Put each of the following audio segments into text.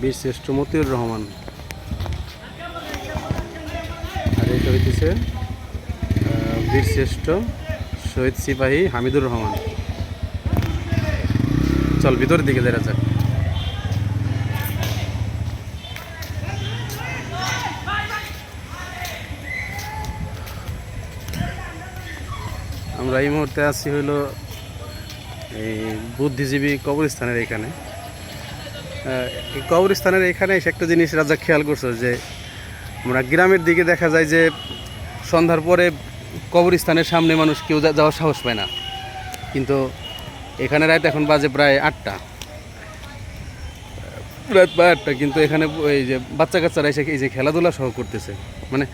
বীরশ্রেষ্ঠ মতিউর রহমান। আর এটা হইতেছে বীরশ্রেষ্ঠ শহীদ সিপাহী হামিদুর রহমান। চল ভিতরের দিকে দেখা যাক। আমরা এই মুহূর্তে আছি হইল এই বুদ্ধিজীবী কবরস্থানের এখানে। এই কবরস্থানের এখানে এসে একটা জিনিস রাজা খেয়াল করছো যে আমরা গ্রামের দিকে দেখা যায় যে সন্ধ্যার পরে কবরস্থানের সামনে মানুষ কেউ যাওয়ার সাহস পায় না, কিন্তু এখানে রাত এখন বাজে প্রায় 8টা, রাত 8টা, কিন্তু এখানে এই যে বাচ্চা কাচ্চারা এসে এই যে খেলাধুলা সহ করতেছে। মানে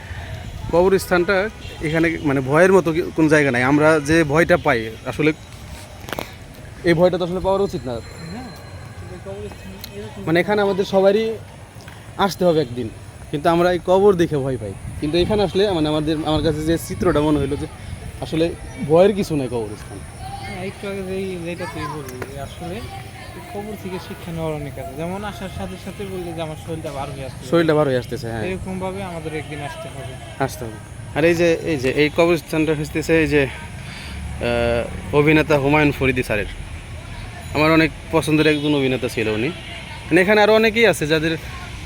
কবরস্থানটা এখানে মানে ভয়ের মতো কোন জায়গা নাই। আমরা যে ভয়টা পাই আসলে এই ভয়টা তো আসলে পাওয়ার উচিত না। মানে এখানে আমাদের সবারই আসতে হবে একদিন, কিন্তু আমরা এই কবর দেখে ভয় পাই। কিন্তু এখানে আসলে মানে আমার কাছে যে চিত্রটা মনে হলো যে আসলে ভয়ের কিছু নাই কবরস্থান। একটু আগে যেটা তুই বললি আসলে কবর থেকে শিক্ষা নেওয়ার অনেক আছে। যেমন আসার সাথে সাথে বললি যে আমার শরীরটা বার হয়ে আসছে, শরীরটা বার হয়ে আসতেছে। হ্যাঁ, এরকম ভাবে আমাদের একদিন আসতে হবে। আর এই কবরস্থানটা হচ্ছে এই যে অভিনেতা হুমায়ুন ফরিদি স্যারের, আমার অনেক পছন্দের একজন অভিনেতা ছিল উনি। মানে এখানে আরও অনেকেই আছে যাদের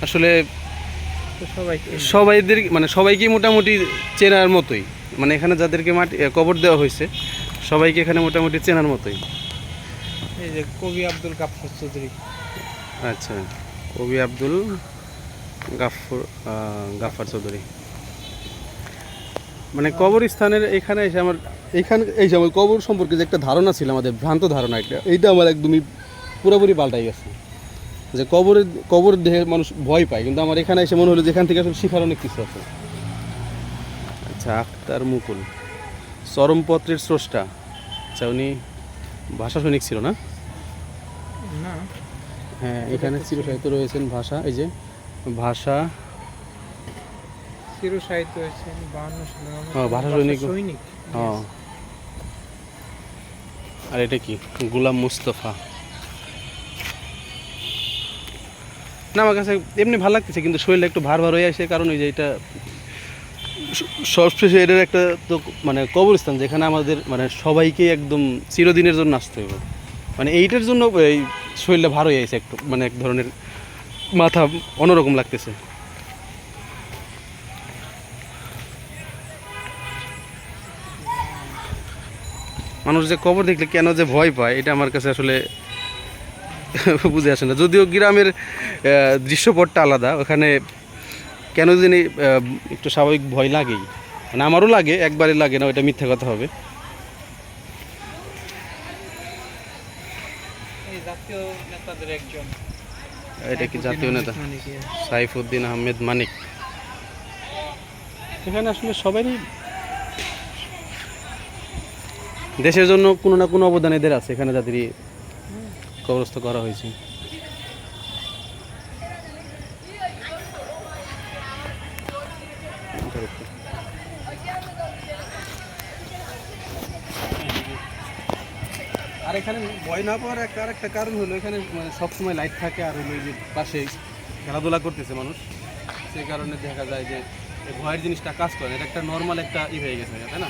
আসলে সবাইদের মানে সবাইকে মোটামুটি চেনার মতোই। মানে এখানে যাদেরকে কবর দেওয়া হয়েছে সবাইকে এখানে মোটামুটি চেনার মতোই। এই যে কবি আব্দুল গাফফার চৌধুরী। আচ্ছা, কবি আব্দুল গাফফার চৌধুরী। মানে কবরস্থানের এখানে এসে আমার আমার কবর সম্পর্কে যে একটা ধারণা ছিল আমাদের, ভ্রান্ত ধারণা, এইটা আমার একদমই পুরোপুরি পাল্টাই গেছে। যে কবর দেহে মানুষ ভয় পায়, কিন্তু আমার এখানে এসে মনে হলো যে এখান থেকে আসলে শিখার অনেক কিছু আছে। আচ্ছা, আখতার মুকুল চরমপত্রের স্রষ্টা। আচ্ছা, উনি ভাষা সৈনিক ছিল না? হ্যাঁ, এখানে চিরসাহিত্য রয়েছেন ভাষা, এই যে ভাষা চিরসাহিত্য হয়েছেন 52 সালে। ভাষা সৈনিক। হ্যাঁ, আর এটা কি গোলাম মুস্তফা। না, আমার কাছে এমনি ভালো লাগতেছে, কিন্তু শরীরটা একটু ভার হয়ে আসে, কারণ ওই যে এটা সবশেষে এটার একটা তো মানে কবরস্থান যেখানে আমাদের মানে সবাইকে একদম চিরদিনের জন্য আসতে হবে। মানে এইটার জন্য এই শরীরটা ভার হয়ে আসে একটু, মানে এক ধরনের মাথা অন্যরকম লাগতেছে। মানুষ যে কবর দেখলে কেন যে ভয় পায় এটা আমার কাছে আসলে বুঝে আসে না। যদিও গ্রামের দৃশ্যপটটা আলাদা, ওখানে কেন জানি একটু স্বাভাবিক ভয় লাগেই। মানে আমারও লাগে, একবারে লাগে না, ওইটা মিথ্যা কথা হবে। এটা কি জাতীয় নেতা সাইফুদ্দিন আহমেদ মানিক। এখানে আসলে সবারই দেশের জন্য কোনো না কোনো অবদান এদের আছে, এখানে যাদের কবরস্থ করা হয়েছে। আর এখানে ভয় না পাওয়ার আরেকটা কারণ হলো এখানে মানে সবসময় লাইট থাকে, আর হলো যে পাশে খেলাধুলা করতেছে মানুষ, সেই কারণে দেখা যায় যে ভয়ের জিনিসটা কাজ করে। এটা একটা নর্মাল একটা হয়ে গেছে, তাই না?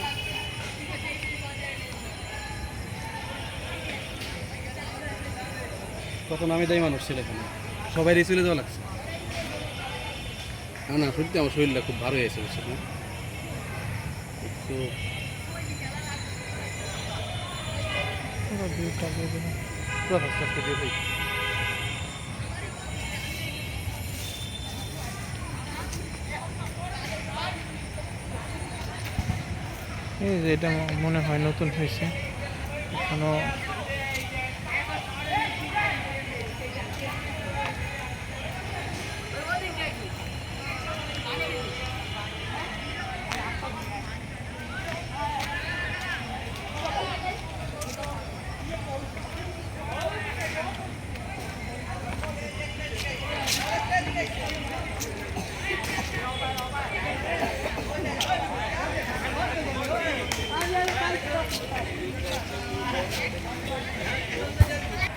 কত নামি দায়ী মানুষ ছিল এখানে, সবাই চলে যাওয়া লাগছে। না, সত্যি আমার শরীরটা খুব ভালো হয়েছে, বুঝছেন না? একটু এই যে এটা মনে হয় নতুন হয়েছে এখনো।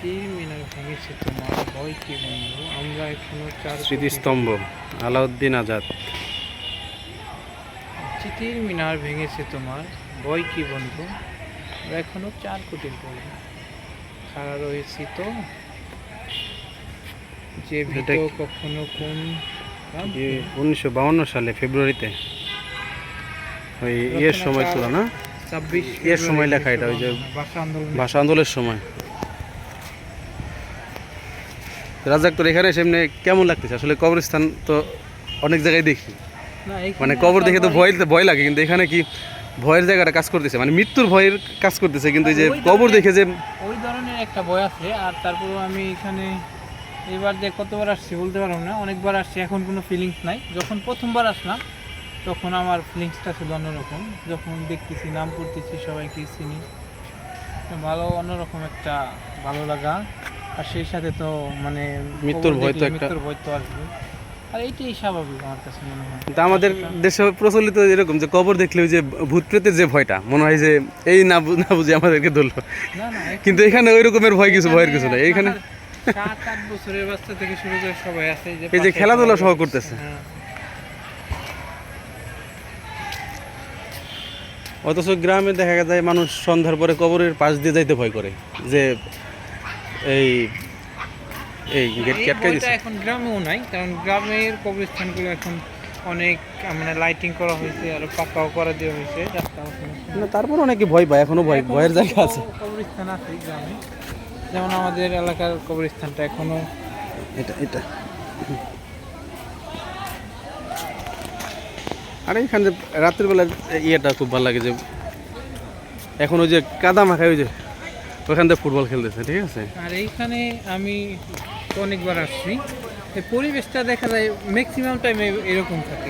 চিঠির মিনার ভেঙেছে তোমার ভয় কি বন্ধু, আমরা এখনো 4 কোটি। স্মৃতিস্তম্ভ আলাউদ্দিন আজাদ। চিঠির মিনার ভেঙেছে তোমার ভয় কি বন্ধু, আমরা এখনো 4 কোটির পরে খাড়া রয়েছি তো, যে ভীত এটা কি- কখনো কোন 1952 সালে ফেব্রুয়ারিতে ওই ইয়ের সময় ছিল না, 26 এর সময় লেখা এটা, ওই যে ভাষা আন্দোলন। ভাষা আন্দোলনের সময়। রাজাক, তোর এখানে সামনে কেমন লাগতেছে? আসলে কবরস্থান তো অনেক জায়গায় দেখি, না, এখানে মানে কবর দেখে তো আবার ভয় লাগে, কিন্তু এখানে কি ভয়ের জায়গাটা কাজ করতেছে, মানে মৃত্যুর ভয়ের কাজ করতেছে, কিন্তু এই যে ওই কবর ধরনের- দেখে যে ওই ধরনের একটা ভয় আছে। আর তারপরেও আমি এখানে এবার যে কতবার আসছি বলতে পারবো না, অনেকবার আসছি, এখন কোনো ফিলিংস নাই। যখন প্রথমবার আসলাম তখন আমার ফিলিংসটা ছিল অন্যরকম, যখন দেখতেছি নাম পড়তেছি সবাইকে চিনি, তো ভালো অন্যরকম একটা ভালো লাগা। আর সেই সাথে তো মানে মৃত্যুর কবর ভয় তো দেখলে একটা- মৃত্যুর ভয় তো আসবে, আর এইটাই স্বাভাবিক আমার কাছে মনে হয়। কিন্তু আমাদের দেশে প্রচলিত এরকম যে কবর দেখলে ওই যে ভূত প্রেতের যে ভয়টা মনে হয় যে এই না বুঝে আমাদেরকে ধরলো, না না, কিন্তু এখানে ওই রকমের ভয় কিছু, ভয়ের কিছু নাই এখানে। 7-8 বছরের বাচ্চা থেকে শুরু করে সবাই আছে, এই যে পাশে খেলাধুলা সবাই সহ করতেছে। হ্যাঁ। অথচ গ্রামে দেখা যায় মানুষ সন্ধ্যার পরে কবরের পাশ দিয়ে যাইতে ভয় করে, যে এই এই গেট এই ক্যাটকাই বইটা দিছে। এখন গ্রামেও নাই, কারণ গ্রামের কবরস্থানগুলো এখন অনেক মানে লাইটিং করা হয়েছে, আর পাকাও করা দেওয়া হয়েছে রাস্তা। না, তারপর অনেকে ভয় পায়, এখনো ভয়ের জায়গা আছে। কবরস্থান আছে গ্রামে, যেমন আমাদের এলাকার কবরস্থানটা এখনো। এটা আর এখানে রাত্রের বেলা ইয়েটা খুব ভালো লাগে, যে এখন ওই যে কাদা মাখায়, ওই যে ওখান থেকে ফুটবল খেলতেছে, ঠিক আছে। আর এইখানে আমি তো অনেকবার আসছি, এই পরিবেশটা দেখা যায় ম্যাক্সিমাম টাইমে এরকম থাকে,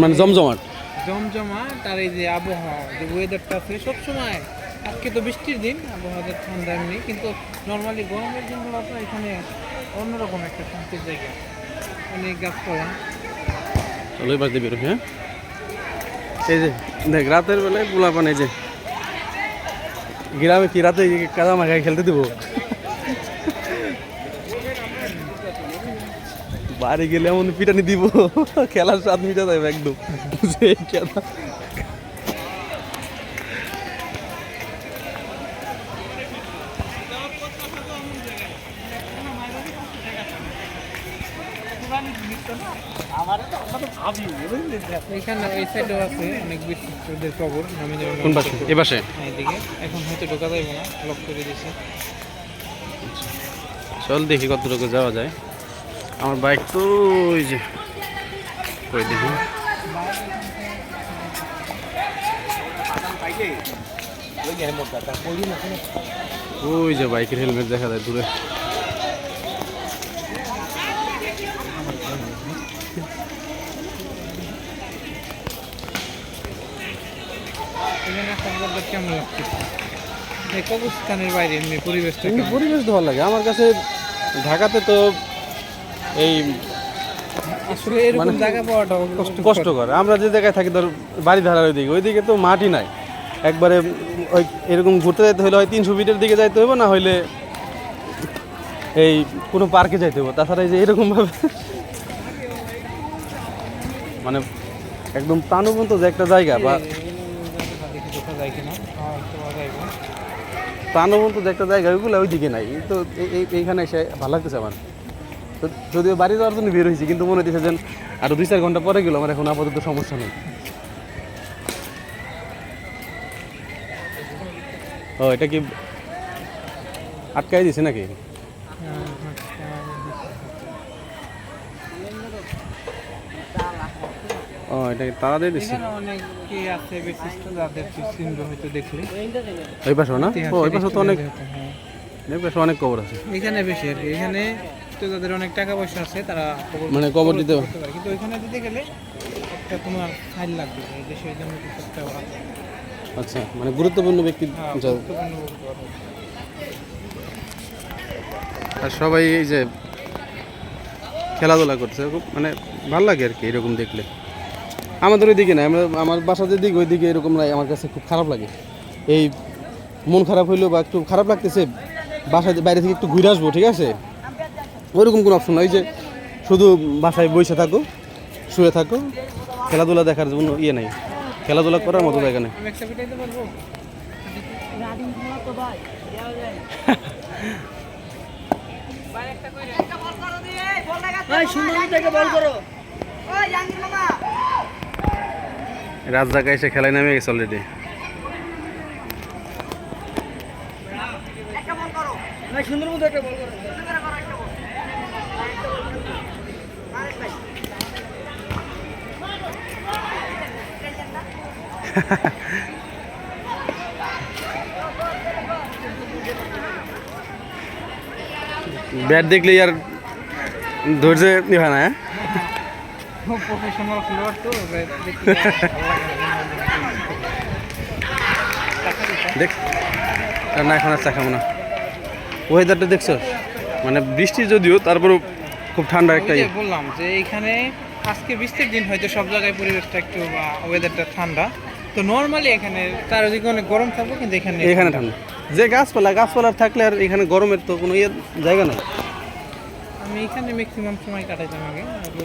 মানে জমজমাট। জমজমা। তার এই যে আবহাওয়া, যে ওয়েদারটা আছে সবসময়, আজকে তো বৃষ্টির দিন, আবহাওয়াটা ঠান্ডা এমনি, কিন্তু নর্মালি গরমের দিনগুলো তো এখানে অন্যরকম একটা শান্তির জায়গা, অনেক গাছপালা। চলো এবার দিয়ে বেরো। হ্যাঁ, এই যে দেখ রাতের বেলায় পোলাপান, এই যে গ্রামে কি রাতে কাদা মাখায় খেলতে দিব? বাড়ি গেলে এমন পিটানি দিব, খেলার স্বাদ মিটা যাবে একদম। যে খেলা এখানে এই সাইডেও আছে অনেক বিশিষ্টদের কবর, আমি যেমন কোন পাশে? এ পাশে? এইদিকে এখন হয়তো ঢোকা যাইব না, লক করে দিয়েছে। চল দেখি কতটুকু যাওয়া যায়। আমার বাইক তো ওই যে কই দেখি, ওই যে বাইকের হেলমেট দেখা যায় দূরে। এখানে আসার পর কেমন লাগতেছে এই কবরস্থানের বাইরে এমনি পরিবেশটা কিন্তু কেমন? পরিবেশ তো ভালো লাগে আমার কাছে। ঢাকাতে তো এই আসলে এরকম মানে জায়গা পাওয়াটা কষ্টকর। আমরা যে জায়গায় থাকি, ধর বাড়ি ধারার ওইদিকে তো মাটি নাই, একবারে ওই এরকম ঘুরতে যাইতে হলে হয় 300 ফিটের দিকে যাইতে হবে, না হইলে এই কোনো পার্কে যাইতে হবে। তাছাড়া এই যে এরকমভাবে মানে একদম প্রাণবন্ত যে একটা জায়গা, বা দেখি দেখা যায় কিনা, পাওয়া যাইব। প্রাণবন্ত যে একটা জায়গা, ওইগুলো ওইদিকে নাই। তো এইখানে এসে ভালো লাগতেছে আমার। তো যদিও বাড়ি যাওয়ার জন্য বের হয়েছি, কিন্তু মনে হচ্ছে যেন আরো 2-4 ঘন্টা পরে গেল, আমার এখন আপাতত সমস্যা নেই। ও, এটা কি আটকাই দিছে নাকি? ও, এটা কি তালা দিয়ে দিচ্ছে? এখানে অনেকে আছে বিশিষ্ট, যাদের চিহ্ন হয়তো দেখলে। ওই পাশে না? ও, ওই পাশে তো অনেক, হ্যাঁ। ওই পাশে অনেক কবর আছে। এখানে বেশি আর কি, এখানে তো যাদের অনেক টাকা পয়সা আছে তারা মানে কবর দিতে করতে পারে, কিন্তু ওইখানে দিতে গেলে একটা তোমার ফাইল লাগবে, এই দেশের জন্য কিছু একটা আচ্ছা, মানে গুরুত্বপূর্ণ ব্যক্তি যা- গুরুত্বপূর্ণ বলতে পারো। আর সবাই এই যে খেলাধুলা করছে, খুব মানে ভালো লাগে আর কি এরকম দেখলে। আমাদের ওই দিকে নাই, আমার বাসা যে দিকে, ওই দিকে এরকম নাই। আমার কাছে খুব খারাপ লাগে, এই মন খারাপ হইলো বা একটু খারাপ লাগতেছে, বাসায় বাইরে থেকে একটু ঘুরে আসবো, ঠিক আছে? ওইরকম কোনো অপশন নয় যে শুধু বাসায় বসে থাকো, শুয়ে থাকো, খেলাধুলা দেখার জন্য ইয়ে নেই, খেলাধুলা করার মতো জায়গা নেই। আমি একটা পিটাইতে পারবো? রাত জায়গায় এসে খেলায় নামে গেছে অলরেডি। সুন্দর মতো একটা বল করো। ব্যাট দেখলেই আর ধৈর্য হয় না, হ্যাঁ? প্রফেশনাল খেলোয়াড় তো দেখ আর না, এখন আর চা খাবো না। ওয়েদারটা দেখছো, মানে বৃষ্টি যদিও তারপরেও খুব ঠান্ডা একটা ইয়ে। বললাম যে এখানে আজকে 20 দিন হয়তো সব জায়গায় পরিবেশটা একটু ওয়েদারটা ঠান্ডা, তো নর্মালি এখানে চারিদিকে অনেক গরম থাকবে, কিন্তু এখানে ঠান্ডা। যে গাছপালা থাকলে আর এখানে গরমের তো কোনো ইয়ে জায়গা নাই। আমি এখানে ম্যাক্সিমাম সময় কাটাইতাম আগে,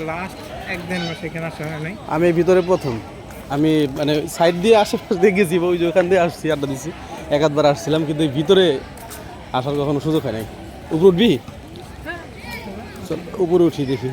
লাস্ট 1-1.5 মাস এখানে আসা হয় নাই। আমি ভিতরে প্রথম, আমি মানে সাইড দিয়ে আশেপাশ দিয়ে গেছি, ওই যে ওখান দিয়ে আসছি, আড্ডা দিছি, এক আধবার আসছিলাম, কিন্তু এই ভিতরে আসার কখনো সুযোগ হয় নাই। উপরে উঠবি? চল উপরে উঠি দেখি।